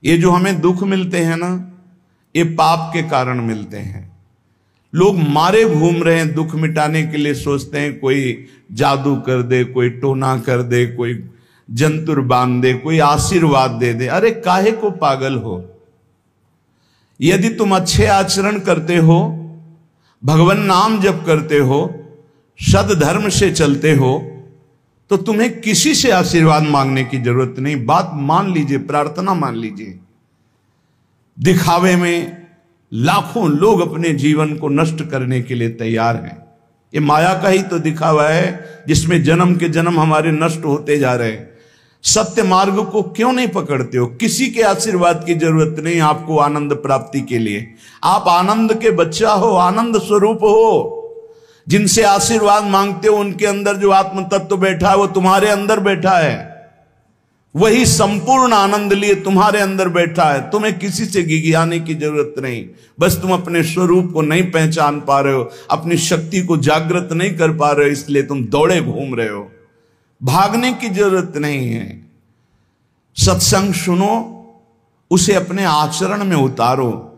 ये जो हमें दुख मिलते हैं ना, ये पाप के कारण मिलते हैं। लोग मारे घूम रहे हैं दुख मिटाने के लिए, सोचते हैं कोई जादू कर दे, कोई टोना कर दे, कोई जंतुर बांध दे, कोई आशीर्वाद दे दे। अरे काहे को पागल हो? यदि तुम अच्छे आचरण करते हो, भगवान नाम जप करते हो, सद धर्म से चलते हो, तो तुम्हें किसी से आशीर्वाद मांगने की जरूरत नहीं। बात मान लीजिए, प्रार्थना मान लीजिए। दिखावे में लाखों लोग अपने जीवन को नष्ट करने के लिए तैयार हैं। ये माया का ही तो दिखावा है जिसमें जन्म के जन्म हमारे नष्ट होते जा रहे हैं। सत्य मार्ग को क्यों नहीं पकड़ते हो? किसी के आशीर्वाद की जरूरत नहीं आपको आनंद प्राप्ति के लिए। आप आनंद के बच्चा हो, आनंद स्वरूप हो। जिनसे आशीर्वाद मांगते हो उनके अंदर जो आत्म तत्व बैठा है वो तुम्हारे अंदर बैठा है। वही संपूर्ण आनंद लिए तुम्हारे अंदर बैठा है। तुम्हें किसी से गिगियाने की जरूरत नहीं। बस तुम अपने स्वरूप को नहीं पहचान पा रहे हो, अपनी शक्ति को जागृत नहीं कर पा रहे हो, इसलिए तुम दौड़े घूम रहे हो। भागने की जरूरत नहीं है। सत्संग सुनो, उसे अपने आचरण में उतारो।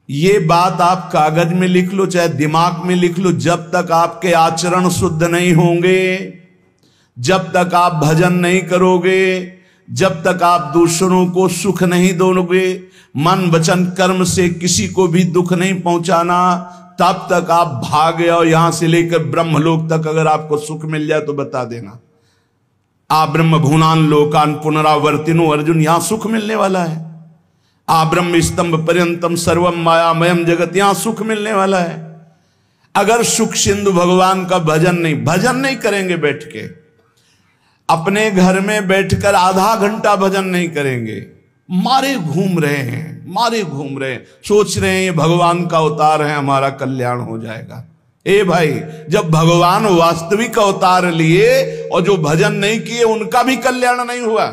ये बात आप कागज में लिख लो, चाहे दिमाग में लिख लो। जब तक आपके आचरण शुद्ध नहीं होंगे, जब तक आप भजन नहीं करोगे, जब तक आप दूसरों को सुख नहीं दोगे, मन वचन कर्म से किसी को भी दुख नहीं पहुंचाना, तब तक आप भागे। और यहां से लेकर ब्रह्मलोक तक अगर आपको सुख मिल जाए तो बता देना। आ ब्रह्म भुवनान लोकान पुनरावर्तिनो, अर्जुन यहां सुख मिलने वाला है। आ ब्रह्म स्तंभ पर्यंतम सर्वम मायामयम जगत, यहां सुख मिलने वाला है। अगर सुख सिंधु भगवान का भजन नहीं करेंगे, बैठ के अपने घर में बैठकर आधा घंटा भजन नहीं करेंगे, मारे घूम रहे हैं, सोच रहे हैं ये भगवान का अवतार है, हमारा कल्याण हो जाएगा। ए भाई, जब भगवान वास्तविक अवतार लिए और जो भजन नहीं किए उनका भी कल्याण नहीं हुआ।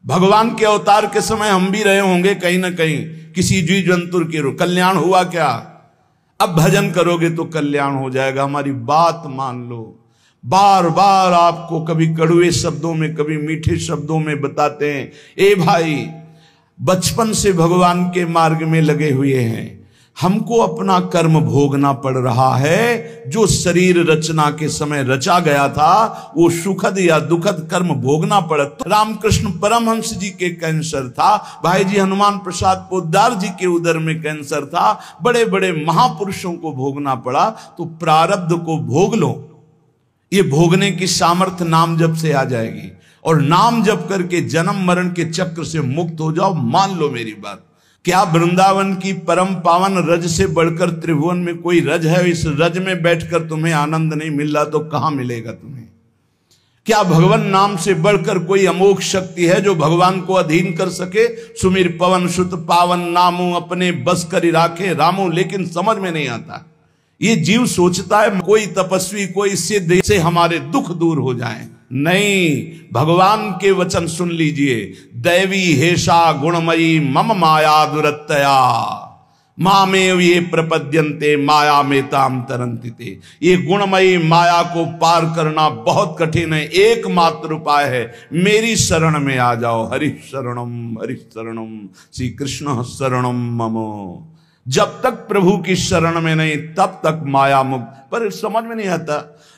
भगवान के अवतार के समय हम भी रहे होंगे कहीं ना कहीं, किसी जीव जंतु के रूप, कल्याण हुआ क्या? अब भजन करोगे तो कल्याण हो जाएगा। हमारी बात मान लो। बार बार आपको कभी कड़वे शब्दों में, कभी मीठे शब्दों में बताते हैं, ए भाई, बचपन से भगवान के मार्ग में लगे हुए हैं, हमको अपना कर्म भोगना पड़ रहा है। जो शरीर रचना के समय रचा गया था वो सुखद या दुखद कर्म भोगना पड़ा। रामकृष्ण परमहंस जी के कैंसर था, भाई जी हनुमान प्रसाद पोद्दार जी के उदर में कैंसर था, बड़े बड़े महापुरुषों को भोगना पड़ा। तो प्रारब्ध को भोग लो। ये भोगने की सामर्थ्य नाम जप से आ जाएगी, और नाम जप करके जन्म मरण के चक्र से मुक्त हो जाओ। मान लो मेरी बात। क्या वृंदावन की परम पावन रज से बढ़कर त्रिभुवन में कोई रज है? इस रज में बैठकर तुम्हें आनंद नहीं मिल रहा तो कहां मिलेगा तुम्हें? क्या भगवान नाम से बढ़कर कोई अमोघ शक्ति है जो भगवान को अधीन कर सके? सुमिर पवन सुत पावन नामू, अपने बस कर राखे रामू। लेकिन समझ में नहीं आता। ये जीव सोचता है कोई तपस्वी, कोई सिद्ध से हमारे दुख दूर हो जाए। नहीं, भगवान के वचन सुन लीजिए। दैवी हेषा गुणमयी मम माया दुरत्तया, मामेव ये प्रपद्यन्ते माया मेताम तरन्ति ते। ये गुणमयी माया को पार करना बहुत कठिन है। एकमात्र उपाय है, मेरी शरण में आ जाओ। हरि शरणम श्री कृष्ण शरणम मम। जब तक प्रभु की शरण में नहीं तब तक माया मुक्त। पर समझ में नहीं आता।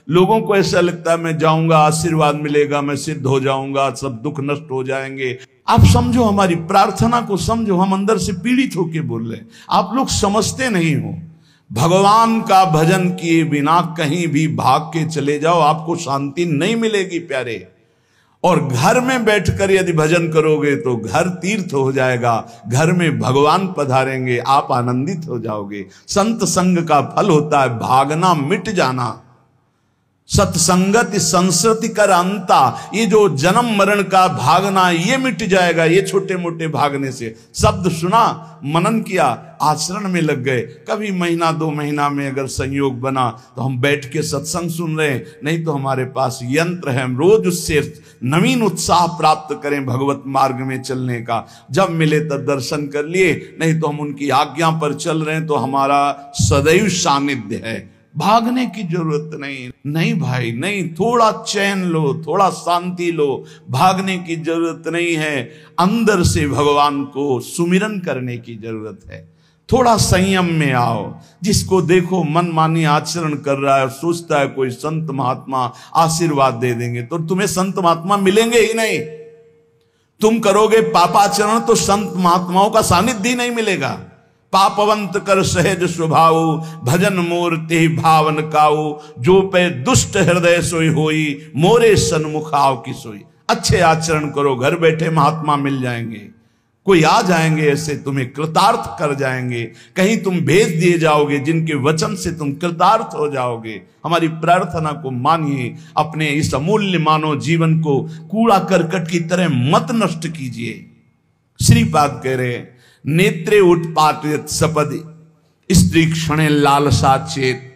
लोगों को ऐसा लगता है मैं जाऊंगा, आशीर्वाद मिलेगा, मैं सिद्ध हो जाऊंगा, सब दुख नष्ट हो जाएंगे। आप समझो, हमारी प्रार्थना को समझो। हम अंदर से पीड़ित होके बोल रहे हैं, आप लोग समझते नहीं हो। भगवान का भजन किए बिना कहीं भी भाग के चले जाओ, आपको शांति नहीं मिलेगी प्यारे। और घर में बैठकर यदि भजन करोगे तो घर तीर्थ हो जाएगा, घर में भगवान पधारेंगे, आप आनंदित हो जाओगे। संत संग का फल होता है भागना, मिट जाना। सत्संगति संस्कृति कर अंता, ये जो जन्म मरण का भागना ये मिट जाएगा। ये छोटे मोटे भागने से, शब्द सुना, मनन किया, आचरण में लग गए। कभी महीना 2 महीना में अगर संयोग बना तो हम बैठ के सत्संग सुन रहे हैं, नहीं तो हमारे पास यंत्र है, हम रोज उससे नवीन उत्साह प्राप्त करें भगवत मार्ग में चलने का। जब मिले तब दर्शन कर लिए, नहीं तो हम उनकी आज्ञा पर चल रहे हैं तो हमारा सदैव सानिध्य है। भागने की जरूरत नहीं। नहीं भाई नहीं, थोड़ा चैन लो, थोड़ा शांति लो, भागने की जरूरत नहीं है। अंदर से भगवान को सुमिरन करने की जरूरत है। थोड़ा संयम में आओ। जिसको देखो मनमानी आचरण कर रहा है, सोचता है कोई संत महात्मा आशीर्वाद दे देंगे, तो तुम्हें संत महात्मा मिलेंगे ही नहीं। तुम करोगे पापाचरण तो संत महात्माओं का सानिध्य ही नहीं मिलेगा। पापवंत कर सहज स्वभाव, भजन मूर्ति भावन काऊ, जो पे दुष्ट हृदय सोई होई, मोरे सन्मुख आओ की सोई। अच्छे आचरण करो, घर बैठे महात्मा मिल जाएंगे, कोई आ जाएंगे ऐसे, तुम्हें कृतार्थ कर जाएंगे। कहीं तुम भेज दिए जाओगे जिनके वचन से तुम कृतार्थ हो जाओगे। हमारी प्रार्थना को मानिए, अपने इस अमूल्य मानव जीवन को कूड़ा करकट की तरह मत नष्ट कीजिए। श्रीपाद कह रहे, नेत्रे उत्पाटित सपदि स्त्री क्षणे लालसा चेत।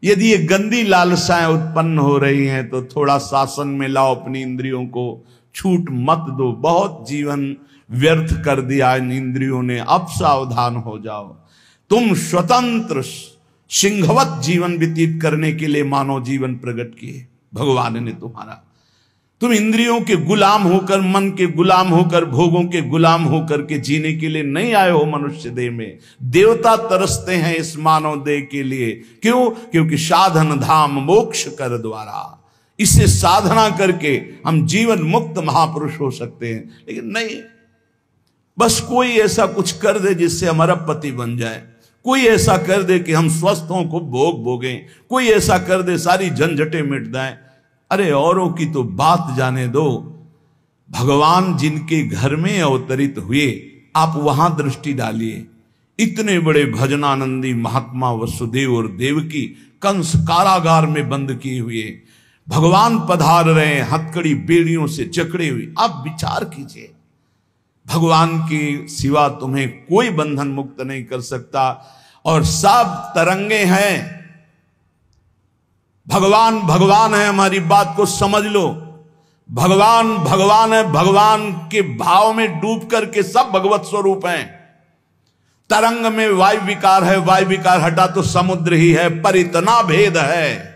यदि ये गंदी लालसाएं उत्पन्न हो रही हैं तो थोड़ा शासन में लाओ अपनी इंद्रियों को, छूट मत दो। बहुत जीवन व्यर्थ कर दिया इन इंद्रियों ने, अब सावधान हो जाओ। तुम स्वतंत्र सिंहवत जीवन व्यतीत करने के लिए मानव जीवन प्रकट किए भगवान ने तुम्हारा। तुम इंद्रियों के गुलाम होकर, मन के गुलाम होकर, भोगों के गुलाम होकर के जीने के लिए नहीं आए हो मनुष्य देह में। देवता तरसते हैं इस मानव देह के लिए। क्यों? क्योंकि साधन धाम मोक्ष कर द्वारा, इससे साधना करके हम जीवन मुक्त महापुरुष हो सकते हैं। लेकिन नहीं, बस कोई ऐसा कुछ कर दे जिससे हमारा पति बन जाए, कोई ऐसा कर दे कि हम स्वस्थों को भोग भोगें, कोई ऐसा कर दे सारी झंझटें मिट जाएं। अरे औरों की तो बात जाने दो, भगवान जिनके घर में अवतरित हुए आप वहां दृष्टि डालिए। इतने बड़े भजनानंदी महात्मा वसुदेव और देवकी कंस कारागार में बंद किए हुए भगवान पधार रहे हैं, हथकड़ी बेड़ियों से जकड़े हुए। आप विचार कीजिए, भगवान के सिवा तुम्हें कोई बंधन मुक्त नहीं कर सकता। और सब तरंगे हैं, भगवान भगवान है, हमारी बात को समझ लो। भगवान भगवान है, भगवान के भाव में डूब करके सब भगवत स्वरूप हैं। तरंग में वायु विकार है, वायु विकार हटा तो समुद्र ही है। पर इतना भेद है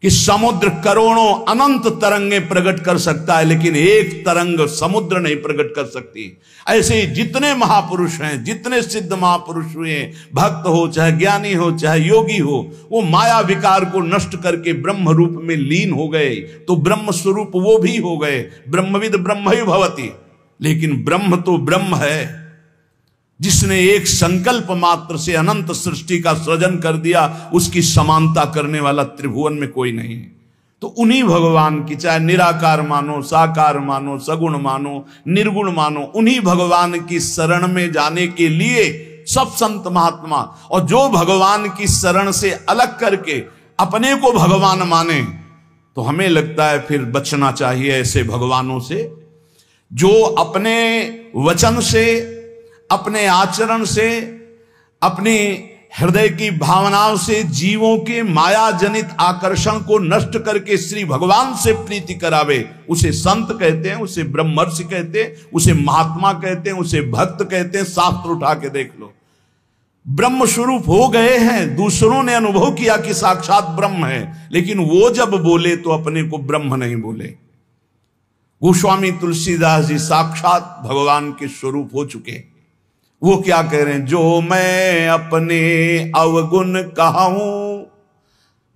कि समुद्र करोड़ों अनंत तरंगे प्रकट कर सकता है, लेकिन एक तरंग समुद्र नहीं प्रकट कर सकती। ऐसे ही जितने महापुरुष हैं, जितने सिद्ध महापुरुष हुए, भक्त हो चाहे ज्ञानी हो चाहे योगी हो, वो माया विकार को नष्ट करके ब्रह्म रूप में लीन हो गए, तो ब्रह्म स्वरूप वो भी हो गए। ब्रह्मविद ब्रह्म ही भवति। लेकिन ब्रह्म तो ब्रह्म है, जिसने एक संकल्प मात्र से अनंत सृष्टि का सृजन कर दिया, उसकी समानता करने वाला त्रिभुवन में कोई नहीं है। तो उन्हीं भगवान की, चाहे निराकार मानो, साकार मानो, सगुण मानो, निर्गुण मानो, उन्हीं भगवान की शरण में जाने के लिए सब संत महात्मा, और जो भगवान की शरण से अलग करके अपने को भगवान माने, तो हमें लगता है फिर बचना चाहिए ऐसे भगवानों से, जो अपने वचन से, अपने आचरण से, अपनी हृदय की भावनाओं से जीवों के माया जनित आकर्षण को नष्ट करके श्री भगवान से प्रीति करावे। उसे संत कहते हैं, उसे ब्रह्मर्षि कहते हैं, उसे महात्मा कहते हैं, उसे भक्त कहते हैं। शास्त्र उठा के देख लो, ब्रह्म स्वरूप हो गए हैं। दूसरों ने अनुभव किया कि साक्षात ब्रह्म है, लेकिन वो जब बोले तो अपने को ब्रह्म नहीं बोले। गोस्वामी तुलसीदास जी साक्षात भगवान के स्वरूप हो चुके। वो क्या कह रहे हैं? जो मैं अपने अवगुण कहूं,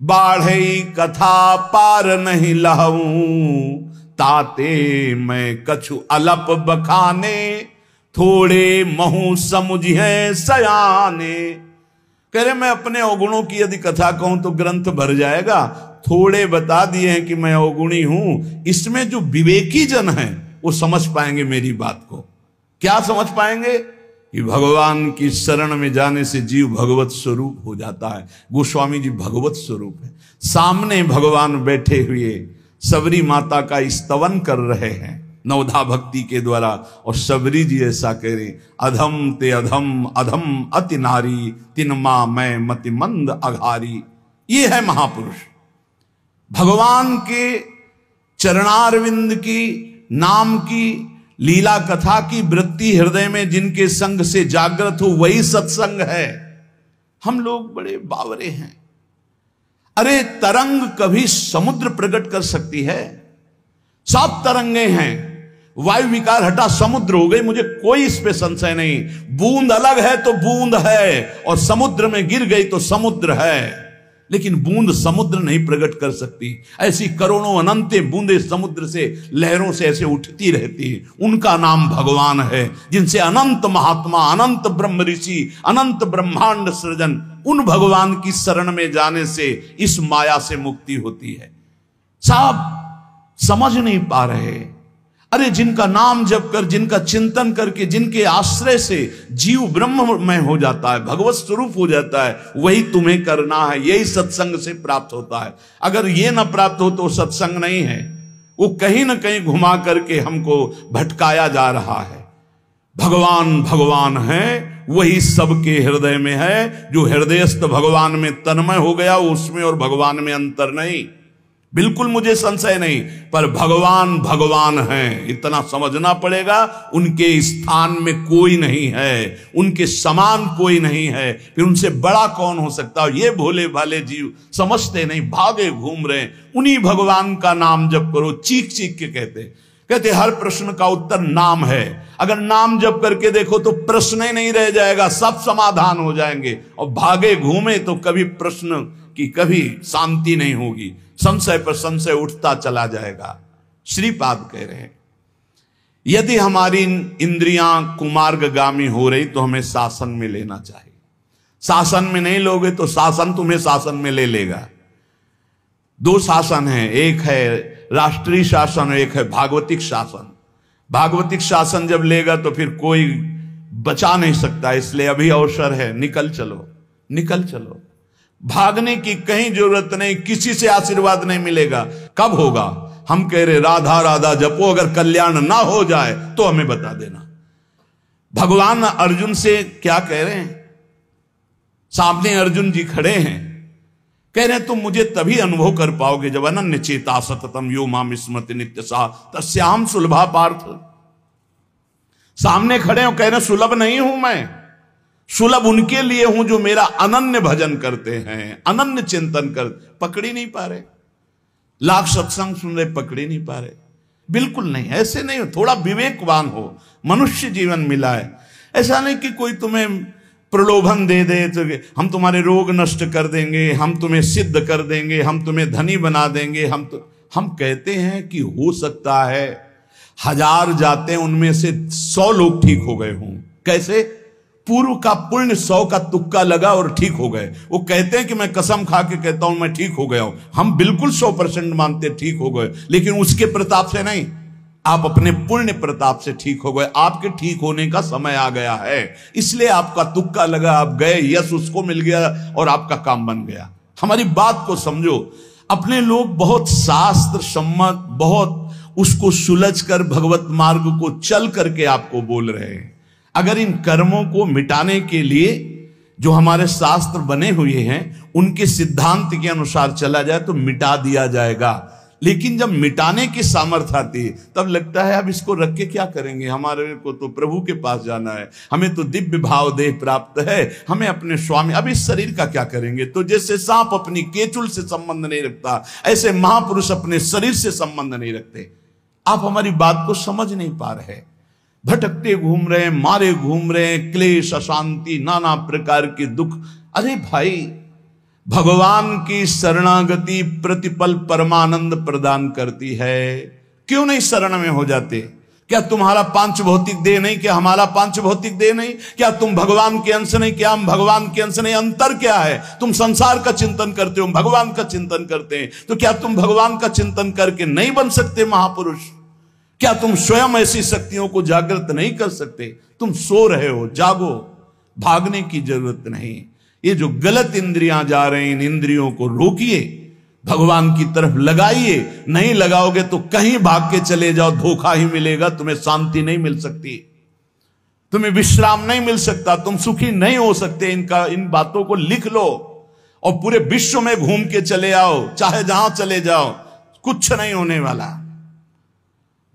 बाढ़े कथा पार नहीं लहूं, ताते मैं कछु अलप बखाने, थोड़े महू समुझे सयाने। कह रहे मैं अपने अवगुणों की यदि कथा कहूं तो ग्रंथ भर जाएगा। थोड़े बता दिए हैं कि मैं अवगुणी हूं, इसमें जो विवेकी जन हैं वो समझ पाएंगे मेरी बात को। क्या समझ पाएंगे? कि भगवान की शरण में जाने से जीव भगवत स्वरूप हो जाता है। गोस्वामी जी भगवत स्वरूप है, सामने भगवान बैठे हुए सबरी माता का स्तवन कर रहे हैं नवधा भक्ति के द्वारा। और सबरी जी ऐसा कह रहे, अधम ते अधम अधम अति नारी, तिन मां मैं मति मंद अघारी। ये है महापुरुष। भगवान के चरणारविंद की, नाम की, लीला कथा की वृत्ति हृदय में जिनके संग से जागृत हो, वही सत्संग है। हम लोग बड़े बावरे हैं, अरे तरंग कभी समुद्र प्रकट कर सकती है? सब तरंगे हैं, वायु विकार हटा समुद्र हो गई, मुझे कोई इस पे संशय नहीं। बूंद अलग है तो बूंद है, और समुद्र में गिर गई तो समुद्र है, लेकिन बूंद समुद्र नहीं प्रकट कर सकती। ऐसी करोड़ों अनंत बूंदे समुद्र से लहरों से ऐसे उठती रहती है, उनका नाम भगवान है, जिनसे अनंत महात्मा, अनंत ब्रह्म ऋषि, अनंत ब्रह्मांड सृजन, उन भगवान की शरण में जाने से इस माया से मुक्ति होती है। साहब समझ नहीं पा रहे। अरे जिनका नाम जप कर, जिनका चिंतन करके, जिनके आश्रय से जीव ब्रह्ममय हो जाता है, भगवत स्वरूप हो जाता है, वही तुम्हें करना है। यही सत्संग से प्राप्त होता है। अगर ये ना प्राप्त हो तो सत्संग नहीं है, वो कहीं ना कहीं घुमा करके हमको भटकाया जा रहा है। भगवान भगवान है, वही सबके हृदय में है। जो हृदयस्थ भगवान में तन्मय हो गया, उसमें और भगवान में अंतर नहीं, बिल्कुल मुझे संशय नहीं। पर भगवान भगवान हैं, इतना समझना पड़ेगा। उनके स्थान में कोई नहीं है, उनके समान कोई नहीं है, फिर उनसे बड़ा कौन हो सकता है? ये भोले भाले जीव समझते नहीं, भागे घूम रहे। उन्हीं भगवान का नाम जप करो, चीख चीख के कहते हर प्रश्न का उत्तर नाम है। अगर नाम जप करके देखो तो प्रश्न ही नहीं रह जाएगा, सब समाधान हो जाएंगे। और भागे घूमे तो कभी प्रश्न की कभी शांति नहीं होगी, संशय पर संशय उठता चला जाएगा। श्रीपाद कह रहे हैं, यदि हमारी इंद्रियां कुमार्गगामी हो रही तो हमें शासन में लेना चाहिए। शासन में नहीं लोगे तो शासन तुम्हें शासन में ले लेगा। दो शासन है, एक है राष्ट्रीय शासन, एक है भागवतिक शासन। भागवतिक शासन जब लेगा तो फिर कोई बचा नहीं सकता, इसलिए अभी अवसर है, निकल चलो, निकल चलो। भागने की कहीं जरूरत नहीं, किसी से आशीर्वाद नहीं मिलेगा। कब होगा? हम कह रहे राधा राधा जपो, अगर कल्याण ना हो जाए तो हमें बता देना। भगवान अर्जुन से क्या कह रहे हैं? सामने अर्जुन जी खड़े हैं, कह रहे हैं तुम मुझे तभी अनुभव कर पाओगे जब अनन्य चेता सततम यो माम स्मृति नित्य सा तस्याम सुलभा पार्थ। सामने खड़े हो, कह रहे सुलभ नहीं हूं मैं, सुलभ उनके लिए हूं जो मेरा अनन्य भजन करते हैं, अनन्य चिंतन कर। पकड़ी नहीं पा रहे, लाख सत्संग सुन रहे, पकड़ी नहीं पा रहे। बिल्कुल नहीं, ऐसे नहीं हो। थोड़ा विवेकवान हो, मनुष्य जीवन मिला है। ऐसा नहीं कि कोई तुम्हें प्रलोभन दे दे तो हम तुम्हारे रोग नष्ट कर देंगे, हम तुम्हें सिद्ध कर देंगे, हम तुम्हें धनी बना देंगे। हम कहते हैं कि हो सकता है 1000 जाते उनमें से 100 लोग ठीक हो गए हों। कैसे? पूर्व का पुण्य 100 का तुक्का लगा और ठीक हो गए। वो कहते हैं कि मैं कसम खा के कहता हूं मैं ठीक हो गया हूं। हम बिल्कुल 100% मानते ठीक हो गए, लेकिन उसके प्रताप से नहीं, आप अपने पुण्य प्रताप से ठीक हो गए। आपके ठीक होने का समय आ गया है, इसलिए आपका तुक्का लगा, आप गए, यश उसको मिल गया और आपका काम बन गया। हमारी बात को समझो। अपने लोग बहुत शास्त्र सम्मत, बहुत उसको सुलझ कर भगवत मार्ग को चल करके आपको बोल रहे हैं। अगर इन कर्मों को मिटाने के लिए जो हमारे शास्त्र बने हुए हैं उनके सिद्धांत के अनुसार चला जाए तो मिटा दिया जाएगा। लेकिन जब मिटाने की सामर्थ्य आती है तब लगता है अब इसको रख के क्या करेंगे, हमारे को तो प्रभु के पास जाना है, हमें तो दिव्य भाव देह प्राप्त है, हमें अपने स्वामी, अब इस शरीर का क्या करेंगे। तो जैसे सांप अपनी केचुल से संबंध नहीं रखता, ऐसे महापुरुष अपने शरीर से संबंध नहीं रखते। आप हमारी बात को समझ नहीं पा रहे, भटकते घूम रहे हैं, मारे घूम रहे हैं, क्लेश, अशांति, नाना प्रकार के दुख। अरे भाई, भगवान की शरणागति प्रतिपल परमानंद प्रदान करती है, क्यों नहीं शरण में हो जाते? क्या तुम्हारा पांच भौतिक देह नहीं? क्या हमारा पांच भौतिक देह नहीं? क्या तुम भगवान के अंश नहीं? क्या हम भगवान के अंश नहीं? अंतर क्या है? तुम संसार का चिंतन करते हो, भगवान का चिंतन करते हैं, तो क्या तुम भगवान का चिंतन करके नहीं बन सकते महापुरुष? क्या तुम स्वयं ऐसी शक्तियों को जागृत नहीं कर सकते? तुम सो रहे हो, जागो, भागने की जरूरत नहीं। ये जो गलत इंद्रियां जा रही, इन इंद्रियों को रोकिए, भगवान की तरफ लगाइए। नहीं लगाओगे तो कहीं भाग के चले जाओ, धोखा ही मिलेगा, तुम्हें शांति नहीं मिल सकती, तुम्हें विश्राम नहीं मिल सकता, तुम सुखी नहीं हो सकते। इन बातों को लिख लो और पूरे विश्व में घूम के चले आओ, चाहे जहां चले जाओ, कुछ नहीं होने वाला।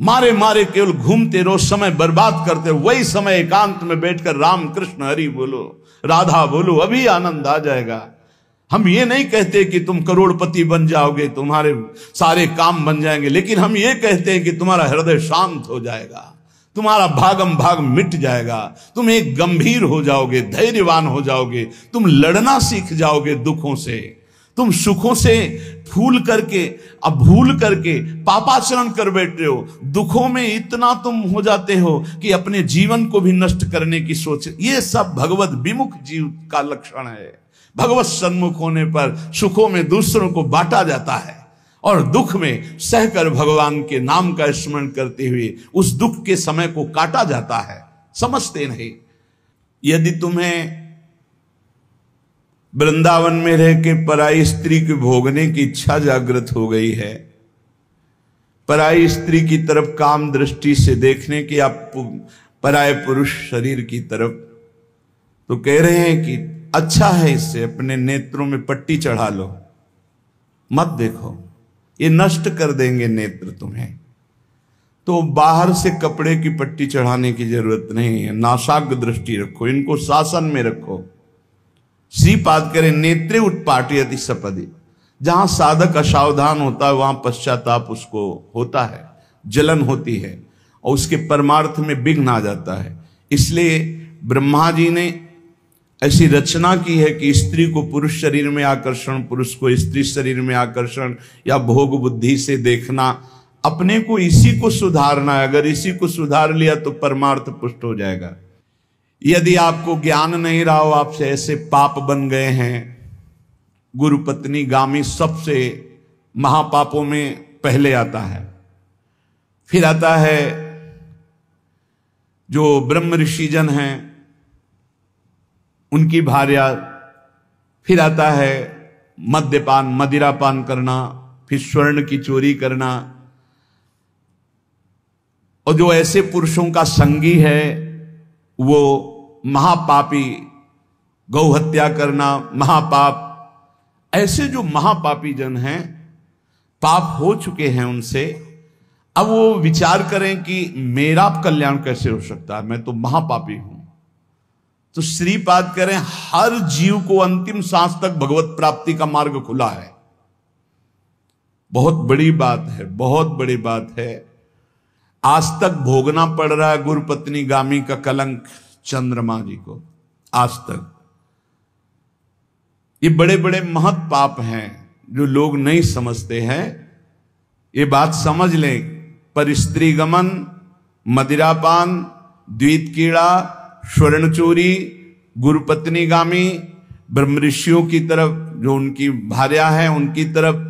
मारे मारे केवल घूमते रहो, समय बर्बाद करते रहो। वही समय एकांत में बैठकर राम कृष्ण हरि बोलो, राधा बोलो, अभी आनंद आ जाएगा। हम ये नहीं कहते कि तुम करोड़पति बन जाओगे, तुम्हारे सारे काम बन जाएंगे, लेकिन हम ये कहते हैं कि तुम्हारा हृदय शांत हो जाएगा, तुम्हारा भागम भाग मिट जाएगा, तुम एक गंभीर हो जाओगे, धैर्यवान हो जाओगे, तुम लड़ना सीख जाओगे दुखों से, तुम सुखों से भूल करके पापाचरण कर बैठ रहे हो, दुखों में इतना तुम हो जाते हो कि अपने जीवन को भी नष्ट करने की सोच। ये सब भगवत विमुख जीव का लक्षण है। भगवत सन्मुख होने पर सुखों में दूसरों को बांटा जाता है और दुख में सहकर भगवान के नाम का स्मरण करते हुए उस दुख के समय को काटा जाता है। समझते नहीं। यदि तुम्हें वृंदावन में रह के पराई स्त्री के भोगने की इच्छा जागृत हो गई है, पराई स्त्री की तरफ काम दृष्टि से देखने की, आप पराये पुरुष शरीर की तरफ, तो कह रहे हैं कि अच्छा है, इससे अपने नेत्रों में पट्टी चढ़ा लो, मत देखो, ये नष्ट कर देंगे नेत्र तुम्हें। तो बाहर से कपड़े की पट्टी चढ़ाने की जरूरत नहीं है, नासाग्र दृष्टि रखो, इनको शासन में रखो। श्रीपाद करें नेत्रे उत्पाटयति सपदि, जहां साधक असावधान होता है वहां पश्चाताप उसको होता है, जलन होती है और उसके परमार्थ में विघ्न आ जाता है। इसलिए ब्रह्मा जी ने ऐसी रचना की है कि स्त्री को पुरुष शरीर में आकर्षण, पुरुष को स्त्री शरीर में आकर्षण या भोग बुद्धि से देखना, अपने को इसी को सुधारना है। अगर इसी को सुधार लिया तो परमार्थ पुष्ट हो जाएगा। यदि आपको ज्ञान नहीं रहा हो, आपसे ऐसे पाप बन गए हैं, गुरु पत्नी गामी सबसे महापापों में पहले आता है, फिर आता है जो ब्रह्म ऋषिजन हैं उनकी भार्या, फिर आता है मद्यपान, मदिरापान करना, फिर स्वर्ण की चोरी करना, और जो ऐसे पुरुषों का संगी है वो महापापी, गौ हत्या करना महापाप। ऐसे जो महापापी जन हैं, पाप हो चुके हैं उनसे, अब वो विचार करें कि मेरा कल्याण कैसे हो सकता है, मैं तो महापापी हूं। तो श्रीपाद करें हर जीव को अंतिम सांस तक भगवत प्राप्ति का मार्ग खुला है। बहुत बड़ी बात है, बहुत बड़ी बात है। आज तक भोगना पड़ रहा है गुरु पत्नी गामी का कलंक चंद्रमा जी को, आज तक। ये बड़े बड़े महत पाप हैं जो लोग नहीं समझते हैं। ये बात समझ लें, पर स्त्री गमन, मदिरापान, द्वित कीड़ा, स्वर्ण चोरी, गुरु पत्नी गामी, ब्रह्म ऋषियों की तरफ जो उनकी भार्या है उनकी तरफ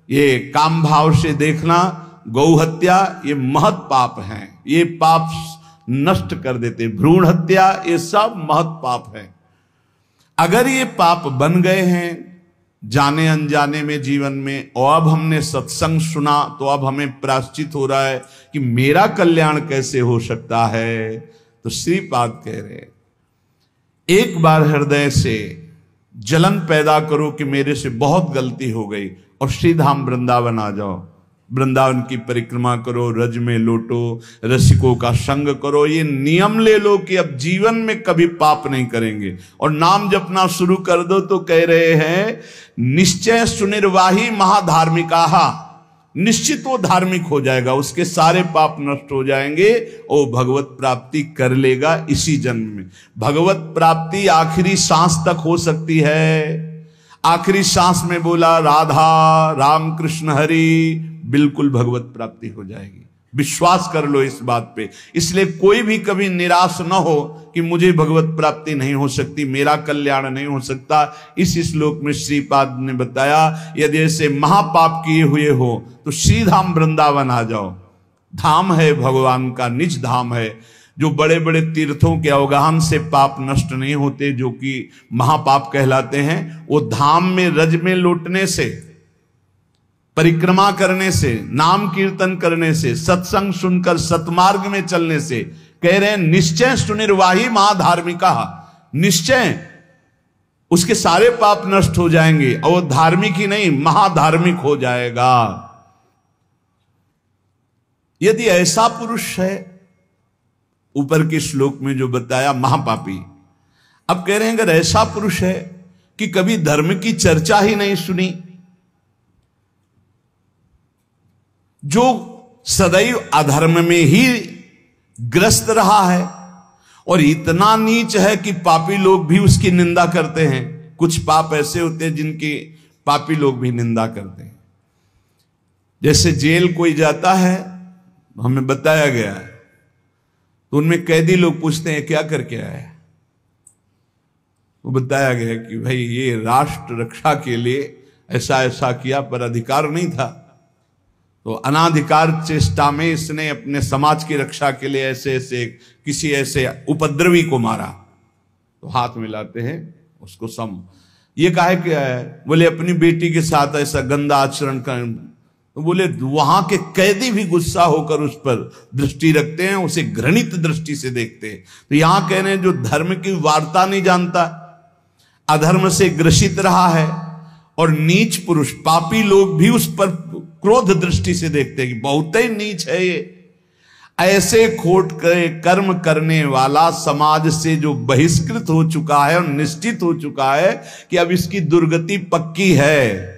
ये काम भाव से देखना, गौ हत्या, ये महत पाप हैं। ये पाप नष्ट कर देते। भ्रूण हत्या, ये सब महत पाप है। अगर ये पाप बन गए हैं जाने अनजाने में जीवन में, और अब हमने सत्संग सुना तो अब हमें प्रायश्चित हो रहा है कि मेरा कल्याण कैसे हो सकता है, तो श्रीपाद कह रहे हैं एक बार हृदय से जलन पैदा करो कि मेरे से बहुत गलती हो गई, और श्रीधाम वृंदावन आ जाओ। वृंदावन की परिक्रमा करो, रज में लोटो, रसिकों का संग करो। ये नियम ले लो कि अब जीवन में कभी पाप नहीं करेंगे, और नाम जपना शुरू कर दो। तो कह रहे हैं निश्चय सुनिर्वाही महाधार्मिका, निश्चित वो धार्मिक हो जाएगा, उसके सारे पाप नष्ट हो जाएंगे और भगवत प्राप्ति कर लेगा इसी जन्म में। भगवत प्राप्ति आखिरी सांस तक हो सकती है। आखिरी सांस में बोला राधा राम कृष्ण हरि, बिल्कुल भगवत प्राप्ति हो जाएगी। विश्वास कर लो इस बात पे। इसलिए कोई भी कभी निराश न हो कि मुझे भगवत प्राप्ति नहीं हो सकती, मेरा कल्याण नहीं हो सकता। इस श्लोक में श्रीपाद ने बताया यदि ऐसे महापाप किए हुए हो तो श्रीधाम वृंदावन आ जाओ। धाम है भगवान का, निज धाम है। जो बड़े बड़े तीर्थों के अवगाहन से पाप नष्ट नहीं होते, जो कि महापाप कहलाते हैं, वो धाम में रज में लौटने से, परिक्रमा करने से, नाम कीर्तन करने से, सत्संग सुनकर सतमार्ग में चलने से। कह रहे हैं निश्चय सुनिर्वाही महाधार्मिका, निश्चय उसके सारे पाप नष्ट हो जाएंगे और वो धार्मिक ही नहीं महाधार्मिक हो जाएगा। यदि ऐसा पुरुष है, ऊपर के श्लोक में जो बताया महापापी, अब कह रहे हैं अगर ऐसा पुरुष है कि कभी धर्म की चर्चा ही नहीं सुनी। जो सदैव अधर्म में ही ग्रस्त रहा है और इतना नीच है कि पापी लोग भी उसकी निंदा करते हैं। कुछ पाप ऐसे होते हैं जिनकी पापी लोग भी निंदा करते हैं। जैसे जेल कोई जाता है, हमें बताया गया है, तो उनमें कैदी लोग पूछते हैं क्या करके आए, वो बताया गया कि भाई ये राष्ट्र रक्षा के लिए ऐसा ऐसा किया, पर अधिकार नहीं था, तो अनाधिकार चेष्टा में इसने अपने समाज की रक्षा के लिए ऐसे ऐसे किसी ऐसे उपद्रवी को मारा। तो हाथ मिलाते हैं उसको सम, ये काहे क्या है, बोले अपनी बेटी के साथ ऐसा गंदा आचरण कर। तो बोले वहां के कैदी भी गुस्सा होकर उस पर दृष्टि रखते हैं, उसे घृणित दृष्टि से देखते हैं। तो यहां कह रहे हैं जो धर्म की वार्ता नहीं जानता, अधर्म से ग्रसित रहा है, और नीच पुरुष पापी लोग भी उस पर क्रोध दृष्टि से देखते हैं कि बहुत ही नीच है ये। ऐसे खोट कर्म करने वाला समाज से जो बहिष्कृत हो चुका है और निश्चित हो चुका है कि अब इसकी दुर्गति पक्की है,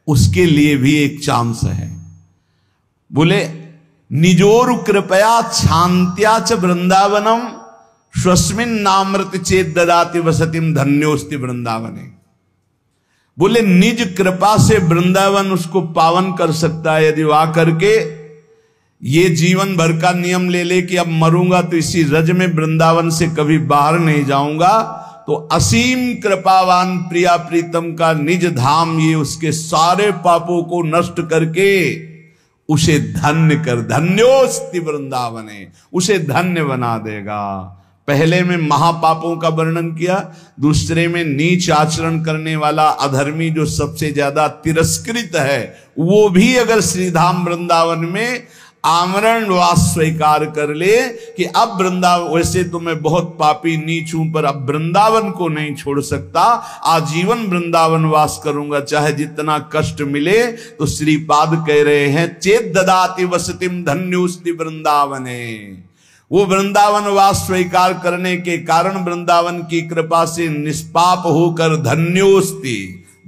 उसके लिए भी एक चांस है। बोले निजोरु कृपया शांत्या च वृंदावनम स्वस्मिन नामृत चेत ददाति वसतिम धन्योस्ति वृंदावने। बोले निज कृपा से वृंदावन उसको पावन कर सकता है। यदि वह करके ये जीवन भर का नियम ले ले कि अब मरूंगा तो इसी रज में वृंदावन से कभी बाहर नहीं जाऊंगा, तो असीम कृपावान प्रिया प्रीतम का निज धाम ये उसके सारे पापों को नष्ट करके उसे धन्य कर, धन्योस्ति वृंदावने, उसे धन्य बना देगा। पहले में महापापों का वर्णन किया, दूसरे में नीच आचरण करने वाला अधर्मी जो सबसे ज्यादा तिरस्कृत है, वो भी अगर श्रीधाम वृंदावन में आमरण वास स्वीकार कर ले कि अब वृंदावन, वैसे तो मैं बहुत पापी नीच हूं पर अब वृंदावन को नहीं छोड़ सकता, आजीवन वृंदावन वास करूंगा चाहे जितना कष्ट मिले, तो श्रीपाद कह रहे हैं चेत ददाति वसतिम धन्योस्ति वृंदावने। वो वृंदावन वास स्वीकार करने के कारण वृंदावन की कृपा से निष्पाप होकर धन्योस्ति,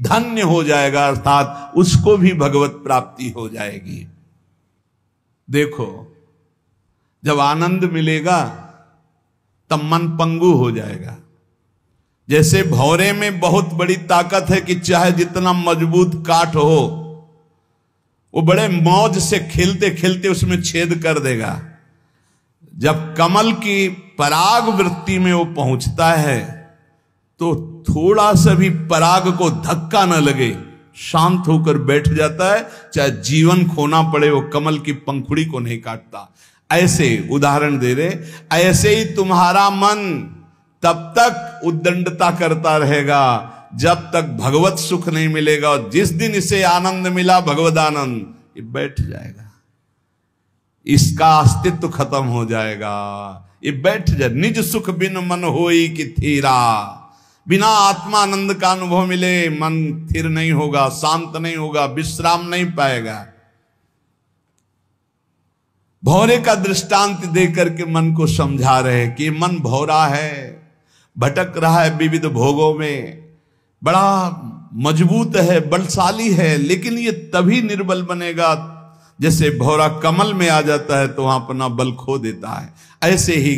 धन्य हो जाएगा, अर्थात उसको भी भगवत प्राप्ति हो जाएगी। देखो जब आनंद मिलेगा तब मन पंगु हो जाएगा। जैसे भौरे में बहुत बड़ी ताकत है कि चाहे जितना मजबूत काठ हो वो बड़े मौज से खेलते खेलते उसमें छेद कर देगा। जब कमल की पराग वृत्ति में वो पहुंचता है तो थोड़ा सा भी पराग को धक्का न लगे, शांत होकर बैठ जाता है, चाहे जीवन खोना पड़े वो कमल की पंखुड़ी को नहीं काटता। ऐसे उदाहरण दे रहे, ऐसे ही तुम्हारा मन तब तक उद्दंडता करता रहेगा जब तक भगवत सुख नहीं मिलेगा, और जिस दिन इसे आनंद मिला भगवद आनंद, ये बैठ जाएगा, इसका अस्तित्व खत्म हो जाएगा, ये बैठ जाए। निज सुख बिन मन होई कि थीरा, बिना आत्मानंद का अनुभव मिले मन स्थिर नहीं होगा, शांत नहीं होगा, विश्राम नहीं पाएगा। भौरे का दृष्टांत देकर के मन को समझा रहे कि मन भौरा है, भटक रहा है विविध भोगों में, बड़ा मजबूत है, बलशाली है, लेकिन ये तभी निर्बल बनेगा जैसे भौरा कमल में आ जाता है तो वहां अपना बल खो देता है। ऐसे ही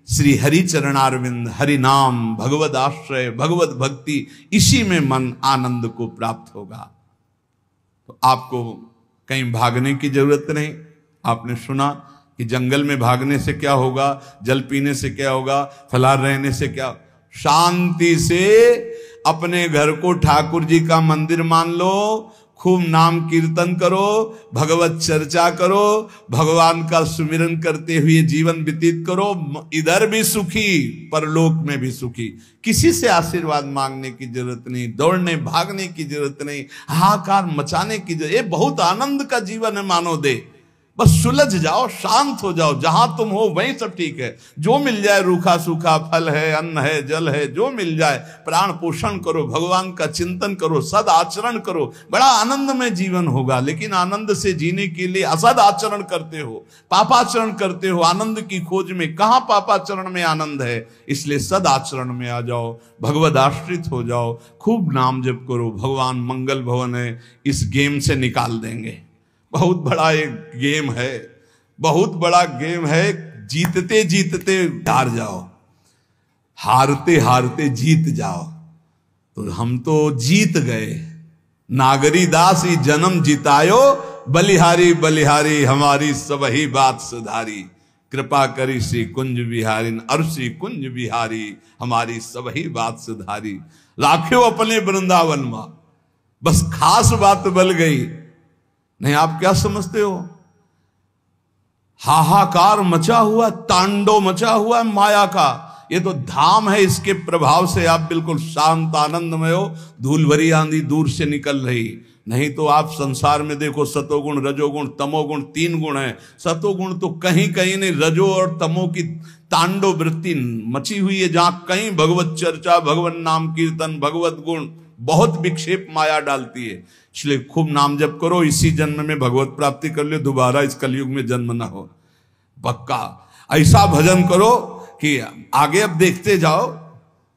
श्री हरि चरणारविंद, हरि नाम, भगवद आश्रय, भगवत भक्ति, इसी में मन आनंद को प्राप्त होगा। तो आपको कहीं भागने की जरूरत नहीं। आपने सुना कि जंगल में भागने से क्या होगा, जल पीने से क्या होगा, फलाहार रहने से क्या, शांति से अपने घर को ठाकुर जी का मंदिर मान लो, खूब नाम कीर्तन करो, भगवत चर्चा करो, भगवान का सुमिरन करते हुए जीवन व्यतीत करो, इधर भी सुखी परलोक में भी सुखी। किसी से आशीर्वाद मांगने की जरूरत नहीं, दौड़ने भागने की जरूरत नहीं, हाहाकार मचाने की जरूरत। ये बहुत आनंद का जीवन है मानो दे, बस सुलझ जाओ, शांत हो जाओ, जहां तुम हो वहीं सब ठीक है। जो मिल जाए, रूखा सूखा फल है, अन्न है, जल है, जो मिल जाए, प्राण पोषण करो, भगवान का चिंतन करो, सद आचरण करो, बड़ा आनंद में जीवन होगा। लेकिन आनंद से जीने के लिए असद आचरण करते हो, पापाचरण करते हो, आनंद की खोज में। कहां पापाचरण में आनंद है? इसलिए सद आचरण में आ जाओ, भगवद आश्रित हो जाओ, खूब नाम जप करो। भगवान मंगल भवन है, इस गेम से निकाल देंगे। बहुत बड़ा एक गेम है, बहुत बड़ा गेम है। जीतते जीतते हार जाओ, हारते हारते जीत जाओ। तो हम तो जीत गए। नागरी दास ही जन्म जितायो, बलिहारी बलिहारी हमारी सबही बात सुधारी। कृपा करी श्री कुंज बिहारी, और श्री कुंज बिहारी हमारी सबही बात सुधारी। राख्यो अपने वृंदावन मां, बस खास बात बल गई। नहीं, आप क्या समझते हो? हाहाकार मचा हुआ, तांडव मचा हुआ माया का। ये तो धाम है, इसके प्रभाव से आप बिल्कुल शांत आनंदमय हो। धूल भरी आंधी दूर से निकल रही। नहीं तो आप संसार में देखो, सतोगुण रजोगुण तमोगुण 3 गुण है। सतोगुण तो कहीं कहीं नहीं, रजो और तमो की तांडव वृत्ति मची हुई है। जहां कहीं भगवत चर्चा, भगवत नाम कीर्तन, भगवत गुण, बहुत विक्षेप माया डालती है। इसलिए खूब नाम जप करो, इसी जन्म में भगवत प्राप्ति कर लो, दोबारा इस कलयुग में जन्म ना हो। पक्का ऐसा भजन करो कि आगे अब देखते जाओ।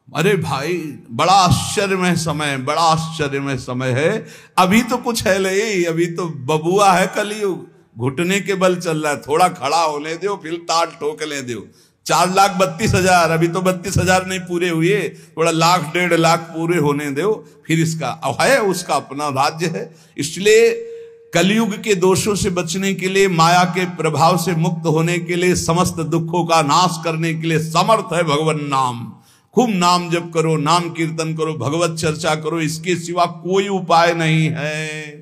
अरे भाई, बड़ा आश्चर्यमय समय, बड़ा आश्चर्यमय समय है। अभी तो कुछ है नहीं, अभी तो बबुआ है कलयुग, घुटने के बल चल रहा है। थोड़ा खड़ा होने दो, फिर ताल ठोकने दो। 4,32,000, अभी तो 32,000 नहीं पूरे हुए, थोड़ा लाख 1.5 लाख पूरे होने दो, फिर इसका है, उसका अपना राज्य है। इसलिए कलयुग के दोषों से बचने के लिए, माया के प्रभाव से मुक्त होने के लिए, समस्त दुखों का नाश करने के लिए समर्थ है भगवान नाम। खूब नाम जप करो, नाम कीर्तन करो, भगवत चर्चा करो, इसके सिवा कोई उपाय नहीं है।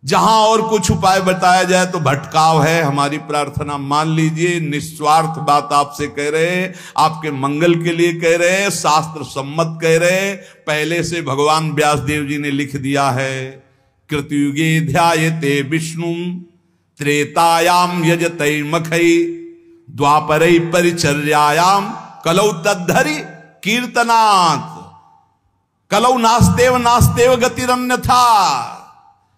जहां और कुछ उपाय बताया जाए तो भटकाव है। हमारी प्रार्थना मान लीजिए, निस्वार्थ बात आपसे कह रहे हैं, आपके मंगल के लिए कह रहे हैं, शास्त्र सम्मत कह रहे हैं। पहले से भगवान व्यासदेव जी ने लिख दिया है, कृतयुगे ध्यायते विष्णु त्रेतायाम यजते मखई द्वापरै परिचर्यायाम कलौ तद्धरि कीर्तनात्। कलौ नास्तेव नास्तेव गतिरन्यथा।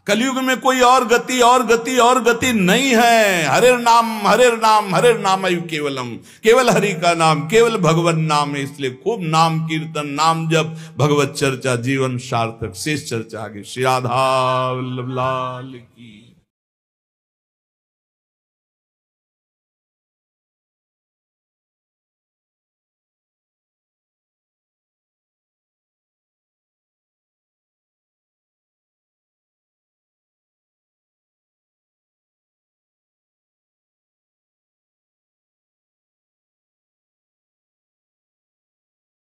कलयुग में कोई और गति और गति और गति नहीं है। हरे नाम हरे नाम हरे नाम केवलम, केवल हरि का नाम, केवल भगवान नाम है। इसलिए खूब नाम कीर्तन, नाम जप, भगवत चर्चा, जीवन सार्थक। शेष चर्चा आगे। श्री राधा वल्लभ लाल की।